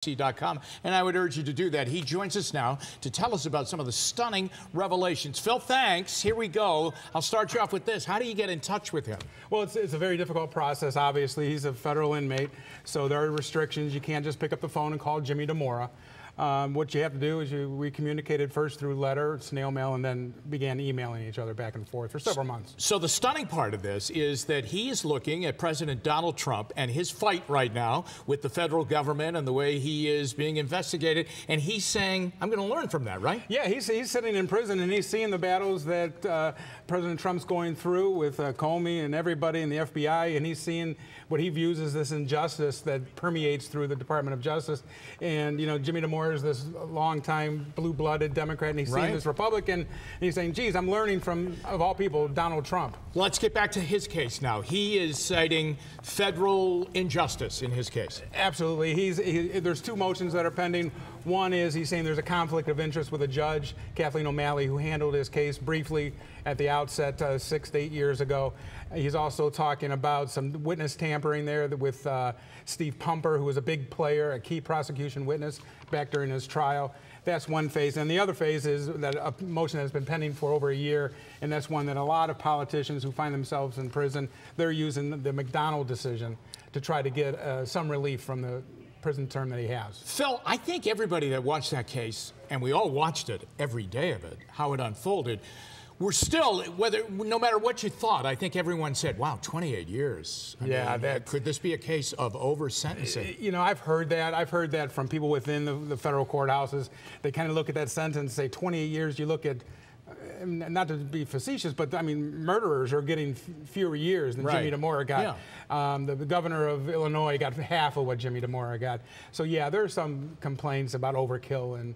WKYC.com, and I would urge you to do that. He joins us now to tell us about some of the stunning revelations. Phil, thanks. Here we go. I'll start you off with this. How do you get in touch with him? Well, it's a very difficult process, obviously. He's a federal inmate, so there are restrictions. You can't just pick up the phone and call Jimmy Dimora. What you have to do is we communicated first through letter, snail mail, and then began emailing each other back and forth for several months. So the stunning part of this is that he is looking at President Donald Trump and his fight right now with the federal government and the way he is being investigated, and he's saying, I'm going to learn from that, right? Yeah, he's sitting in prison, and he's seeing the battles that President Trump's going through with Comey and everybody in the FBI, and he's seeing what he views as this injustice that permeates through the Department of Justice. And, you know, Jimmy Dimora is this long-time blue-blooded Democrat, and he's seeing this Republican, and he's saying, geez, I'm learning from, of all people, Donald Trump. Let's get back to his case now. He is citing federal injustice in his case. Absolutely. There's two motions that are pending. One is he's saying there's a conflict of interest with a judge, Kathleen O'Malley, who handled his case briefly at the outset 6 to 8 years ago. He's also talking about some witness tampering there with Steve Pumper, who was a big player, a key prosecution witness back during his trial. That's one phase. And the other phase is that a motion has been pending for over a year, and that's one that a lot of politicians who find themselves in prison, they're using the McDonald decision to try to get some relief from the prison term that he has. Phil, I think everybody that watched that case, and we all watched it every day of it, how it unfolded, we're still, no matter what you thought, I think everyone said, wow, 28 years. I mean, could this be a case of over-sentencing? You know, I've heard that. I've heard that from people within the federal courthouses. They kind of look at that sentence and say 28 years, you look at, not to be facetious, but I mean, murderers are getting fewer years than Jimmy Dimora got. Yeah. The governor of Illinois got half of what Jimmy Dimora got. So yeah, there's some complaints about overkill and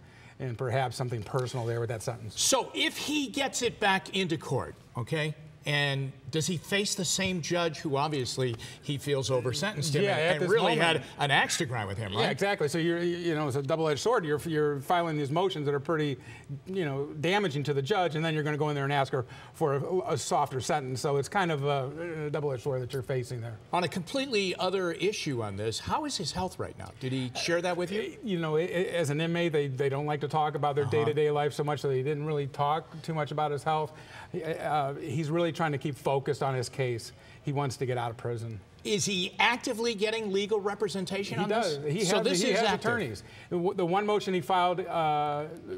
perhaps something personal there with that sentence. So if he gets it back into court, okay, and does he face the same judge who obviously he feels over-sentenced him and really had an axe to grind with him, right? Yeah, exactly. So you know, it's a double-edged sword. You're filing these motions that are pretty, you know, damaging to the judge, and then you're going to go in there and ask her for a softer sentence. So it's kind of a double-edged sword that you're facing there. On a completely other issue on this, how is his health right now? Did he share that with you? You know, as an inmate, they don't like to talk about their day-to-day life so much, so he didn't really talk too much about his health. He's really trying to keep focused on his case. He wants to get out of prison. Is he actively getting legal representation on this? He does. He has attorneys. The one motion he filed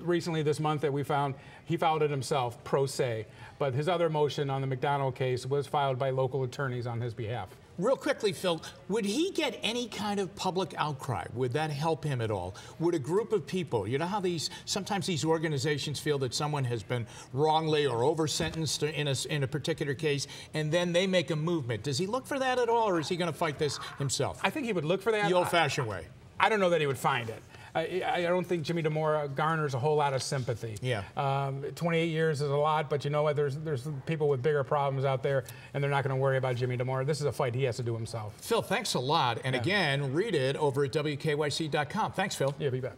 recently this month that we found, he filed it himself, pro se. But his other motion on the McDonald case was filed by local attorneys on his behalf. Real quickly, Phil, would he get any kind of public outcry? Would that help him at all? Would a group of people, you know how sometimes these organizations feel that someone has been wrongly or over-sentenced in a particular case, and then they make a movement. Does he look for that at all, or is he going to fight this himself? I think he would look for that. The old-fashioned way. I don't know that he would find it. I don't think Jimmy Dimora garners a whole lot of sympathy. Yeah. 28 years is a lot, but you know what? There's people with bigger problems out there, and they're not going to worry about Jimmy Dimora. This is a fight he has to do himself. Phil, thanks a lot. And again, read it over at WKYC.com. Thanks, Phil. Yeah, be back.